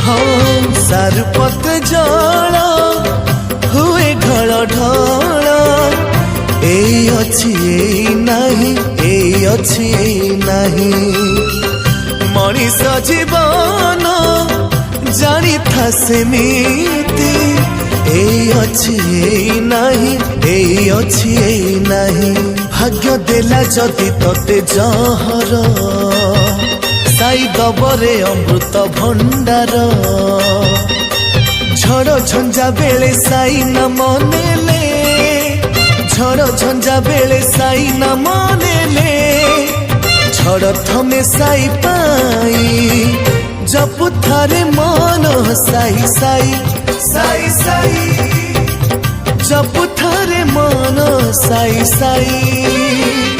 हाँ सारुपत जल हुए ढल ढल एई अछि एई नाही एई अछि एई नाही मनीष जीवन जानी था सेमिति एई अछि एई नाही एई अछि एई नाही भाग्य देला जदि तते जहर साई दबरे अमृत भंडार झड़ झंझा बेले साई न मनेले झड़ झंझा बेले साई न मनेले झड़ थमे साई पाई जप थारे मन साई साई साई साई जप थारे मन साई साई।